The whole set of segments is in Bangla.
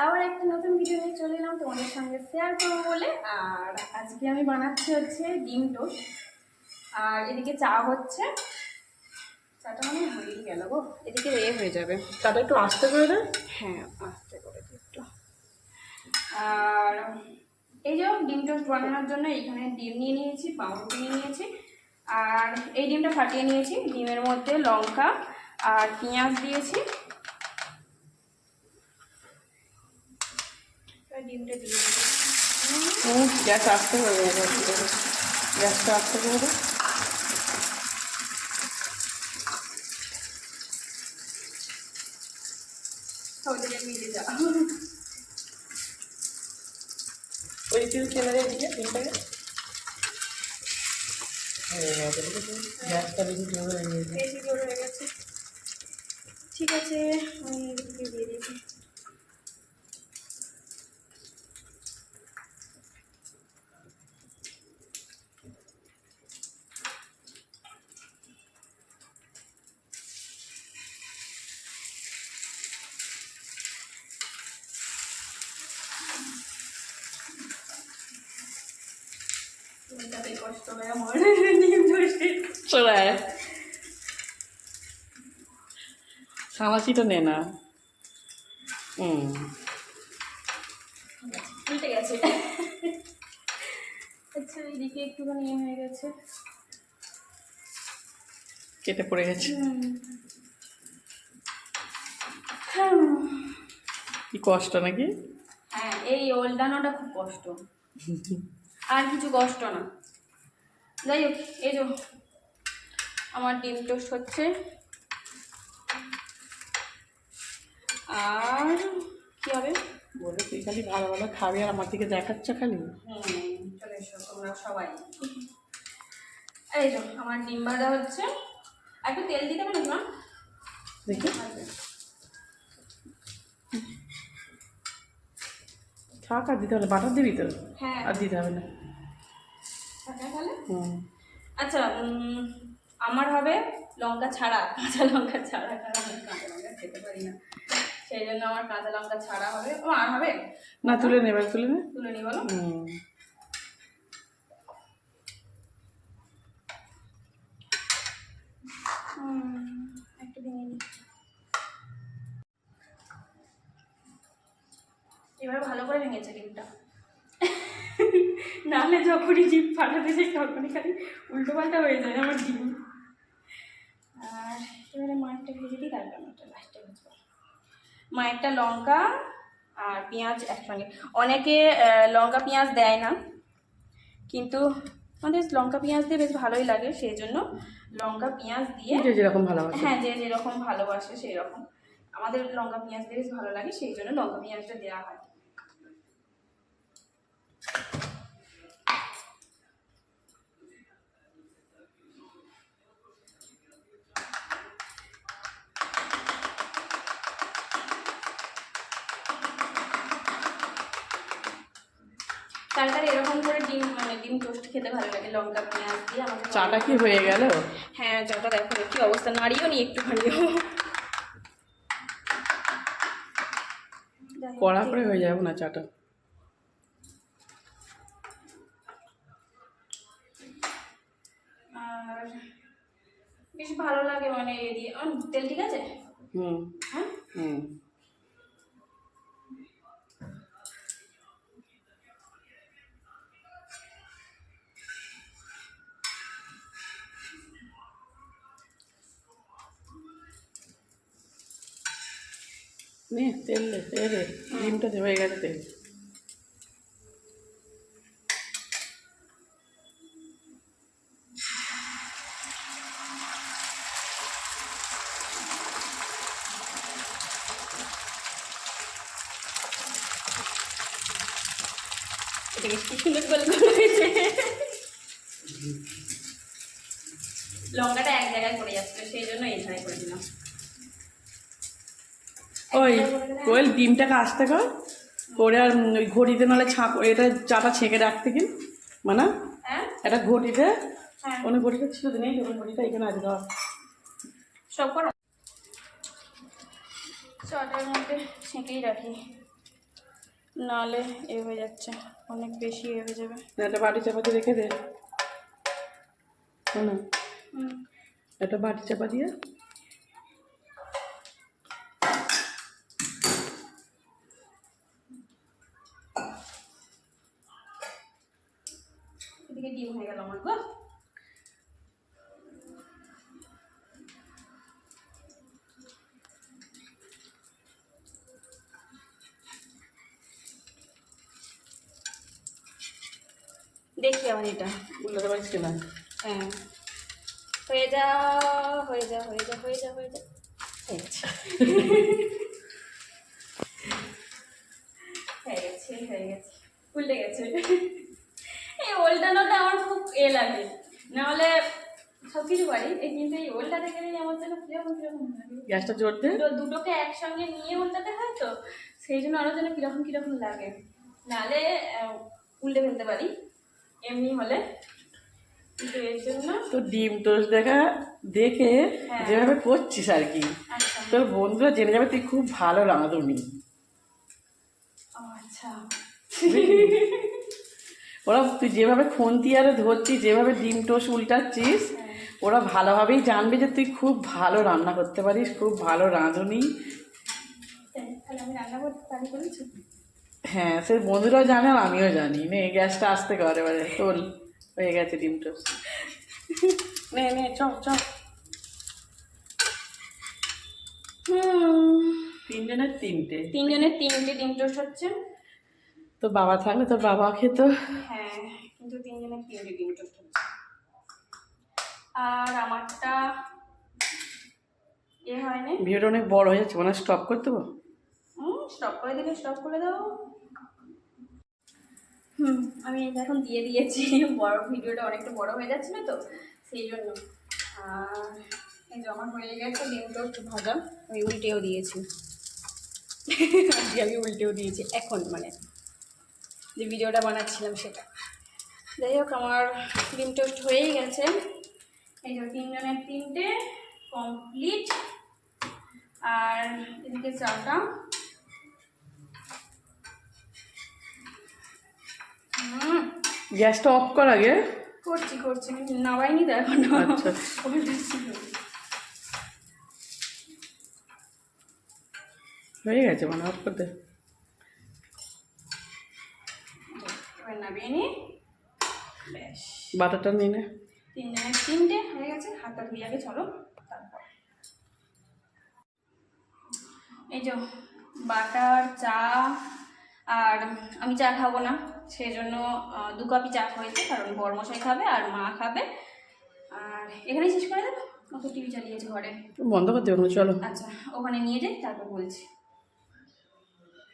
আবার একটা নতুন ভিডিও নিয়ে চলে এলাম তোমাদের সঙ্গে শেয়ার করবো বলে। আর আজকে আমি বানাচ্ছি হচ্ছে ডিম টোস্ট, আর এদিকে চা হচ্ছে। চাটা মানে হয়েই গেল গো, এদিকে হয়ে যাবে। চাটা একটু আস্তে করে দেয়। হ্যাঁ, আস্তে করে একটু। আর এই যে ডিম টোস্ট বানানোর জন্য এখানে ডিম নিয়ে নিয়েছি, পাউরুটি নিয়ে নিয়েছি, আর এই ডিমটা ফাটিয়ে নিয়েছি। ডিমের মধ্যে লঙ্কা আর পেঁয়াজ দিয়েছি। ডিমটা দিয়ে গ্যাস আস্তে করে দেয়, গ্যাসটা আস্তে করে দেয়। মিলে যা ওই একটু ক্যামেরার দিকে ডিমটাকে গ্যাসটা বেশি জোর হয়ে গেছে, বেশি জোর হয়ে গেছে। ঠিক আছে, আমি এদিকে দিয়ে দিয়েছি। কষ্ট হয় আমার ডিম টোস্টে। চলে সামাসিটা নে না। উল্টে গেছে। আচ্ছা, এদিকে একটুখানি হয়ে গেছে, কেটে পড়ে গেছে। কি কষ্ট নাকি? হ্যাঁ, এই ওলটানোটা খুব কষ্ট, আর কিছু কষ্ট না। যাই হোক, এই যে আমার ডিম টোস্ট হচ্ছে। আর কি হবে বলে তুই খালি ভালো ভালো খাবি আর আমার দিকে দেখাচ্ছ খালি। চলে এসো তোমরা সবাই। এই যে আমার ডিম ভাজা হচ্ছে। একটু তেল দিতে পারো না? দেখি থাক, আর দিতে হবে বাটার দিবি তো? হ্যাঁ, আর দিতে হবে না। আচ্ছা, আমার হবে লঙ্কা ছাড়া, কাঁচা লঙ্কা ছাড়া, কারণ আমি কাঁচা লঙ্কা খেতে পারি না, সেই জন্য আমার কাঁচা লঙ্কা ছাড়া হবে। ও আর হবে না, তুলে নে, এবার তুলে নে। তুলে নি বলো। একটু ভেঙে নি। এবার ভালো করে ভেঙেছে ডিমটা, নাহলে যখনই ডিম ফাটাতে যাই তখনই খালি উল্টো পাল্টা হয়ে যায় আমার ডিম। আর এবারে মাছটা ভেজে দিই, তারপর একটা লাস্টে ভেজবো। একটা লঙ্কা আর পেঁয়াজ একসঙ্গে। অনেকে লঙ্কা পেঁয়াজ দেয় না, কিন্তু আমাদের লঙ্কা পেঁয়াজ দিয়ে বেশ ভালোই লাগে, সেই জন্য লঙ্কা পেঁয়াজ দিয়ে যে যেরকম ভালোবাসে। হ্যাঁ, যে যেরকম ভালোবাসে সেই রকম। আমাদের লঙ্কা পেঁয়াজ দিয়ে বেশ ভালো লাগে, সেই জন্য লঙ্কা পেঁয়াজটা দেওয়া হয়। তারপরে এরকম করে ডিম টোস্ট খেতে ভালো লাগে লঙ্কা পেঁয়াজ দিয়ে। আমাকে চাটা কি হয়ে গেল? হ্যাঁ, চাটা দেখো কি অবস্থা, নাড়িও নি একটুখানিও। কড়া করে হয়ে যাবে না চাটা। আর বেশ ভালো লাগে মানে এ দিয়ে। তেল ঠিক আছে? হ্যাঁ, নে তেল দে, ডিমটা হয়ে গেছে তেল। এটাকে কি সুন্দর করে হয়েছে। লঙ্কাটা এক জায়গায় পড়ে যাচ্ছে, সেই জন্য এই ধারে করে দিলাম। ওই কোয়েল ডিমটাকে আস্তে কর করে, আর ওই ঘড়িতে নাহলে এটা চাটা ছেঁকে রাখতে কিন মানে একটা ঘটিতে, অনেক ঘটিটা ছিল তো, নেই তখন ঘটিটা এখানে আছে ধর সব করো চাটার মধ্যে ছেঁকেই রাখি। নাহলে এ হয়ে যাচ্ছে, অনেক বেশি এ হয়ে যাবে। না একটা বাটি চাপাতি রেখে দে না, হুম, একটা বাটি চাপা দিয়ে এদিকে ডিম হয়ে গেল আমার গো। দেখি আবার এটা উল্টাতে পারিস কিনা। হ্যাঁ, হয়ে যা হয়ে যা হয়ে যা হয়ে যা হয়ে যা, হয়ে গেছে হয়ে গেছে হয়ে গেছে, উল্টে গেছে। এই ওল্টানোটা আমার খুব লাগে, নাহলে সব কিছু পারি এই, কিন্তু এই ওল্টাতে গেলেই আমার যেন কিরকম কিরকম লাগে। গ্যাসটা জোর দে। দুটোকে একসঙ্গে নিয়ে উল্টাতে হয় তো, সেই জন্য আরও যেন কিরকম কিরকম লাগে। নাহলে উল্টে ফেলতে পারি এমনি হলে, কিন্তু এর জন্য তো ডিম টোস্ট দেখে হ্যাঁ। যেভাবে করছিস আর কি, আচ্ছা তোর বন্ধুরা জেনে যাবে তুই খুব ভালো রাঁধুনি। ও আচ্ছা, ওরা তুই যেভাবে খুন্তি আরে ধরছিস, যেভাবে ডিম টোস্ট উল্টাচ্ছিস, ওরা ভালোভাবেই জানবে যে তুই খুব ভালো রান্না করতে পারিস, খুব ভালো রাঁধুনি। তাহলে আমি রান্না করতে পারি বলেছি। হ্যাঁ, সে বন্ধুরাও জানে আর আমিও জানি। নে গ্যাসটা আসতে কর, এবারে তোল, হয়ে গেছে ডিম টোস্ট। নে নে চ চ। তিনজনের তিনটে ডিম টোস্ট হচ্ছে। তো বাবা থাকলে তোর বাবা খেত। হ্যাঁ, কিন্তু 3 জনের 3টে ডিম টোস্ট হচ্ছে। আর আমারটা এ হয়নি। ভিডিওটা অনেক বড় হয়ে যাচ্ছে, মানে স্টপ করতে দেবো। স্টপ করে দিলে স্টপ করে দাও। আমি এটা এখন দিয়ে দিয়েছি, বড় ভিডিওটা অনেকটা বড় হয়ে যাচ্ছিল তো সেই জন্য। আর এই জমা হয়ে গেছে ডিম টোস্ট ভাজা, আমি উল্টেও দিয়েছি। আজকে আমি উল্টেও দিয়েছি এখন, মানে যে ভিডিওটা বানাচ্ছিলাম সেটা। যাই হোক, আমার ডিম টোস্ট হয়েই গেছে। এই যে 3 জনের 3টে কমপ্লিট। আর এদিকে চাটা গ্যাসটা অফ কর আগে। করছি আমি নামাইনি তো এখন। আচ্ছা, হয়ে গেছে, মানে অফ করতে। এবার নামিয়ে নি, ব্যাস। বাটারটা নিয়ে নে। 3 জনের 3টে হয়ে গেছে। হাতটা ধুয়ে আগে চলো, তারপর এই যে বাটার চা। আর আমি চা খাবো না, সেই জন্য 2 কাপই চা হয়েছে, কারণ বড়মশাই খাবে আর মা খাবে। আর এখানেই শেষ করে দেবো, অত টিভি চালিয়েছে ঘরে। বন্ধ করতে হবে, চলো। আচ্ছা, ওখানে নিয়ে যাই, তারপর বলছি।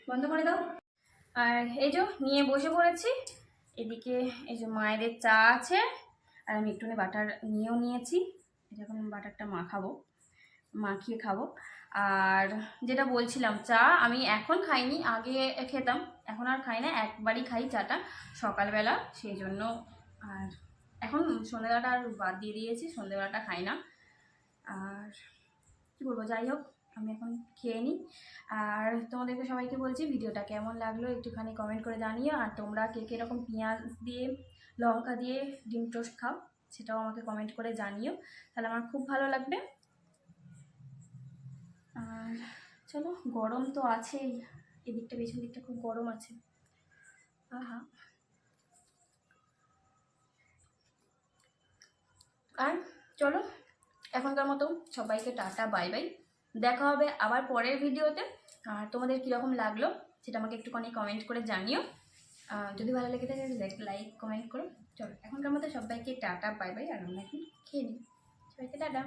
বন্ধ করে দাও। আর এই যে নিয়ে বসে পড়েছি। এদিকে এই যে মায়েদের চা আছে, আর আমি একটুখানি বাটার নিয়েও নিয়েছি। এখন বাটারটা মাখিয়ে খাবো। আর যেটা বলছিলাম, চা আমি এখন খাইনি, আগে খেতাম, এখন আর খাই না, একবারই খাই চাটা সকালবেলা, সেই জন্য। আর এখন সন্ধ্যেবেলাটা আর বাদ দিয়ে দিয়েছি, সন্ধ্যেবেলাটা খাই না। আর কী বলবো, যাই হোক, আমি এখন খেয়ে নিই। আর তোমাদেরকে সবাইকে বলছি, ভিডিওটা কেমন লাগলো একটুখানি কমেন্ট করে জানিও। আর তোমরা কে কীরকম পেঁয়াজ দিয়ে লঙ্কা দিয়ে ডিম টোস্ট খাও, সেটাও আমাকে কমেন্ট করে জানিও, তাহলে আমার খুব ভালো লাগবে। আর চলো, গরম তো আছেই, এদিকটা পেছন দিকটা খুব গরম আছে। আহা, আর চলো, এখনকার মতো সবাইকে টাটা, বাই বাই। দেখা হবে আবার পরের ভিডিওতে। আর তোমাদের কীরকম লাগলো সেটা আমাকে একটুখানি কমেন্ট করে জানিও। যদি ভালো লেগে থাকে লাইক কমেন্ট করো। চলো, এখনকার মতো সবাইকে টাটা, বাই বাই। আর আমরা এখন খেয়ে নিই, সবাইকে টাটা।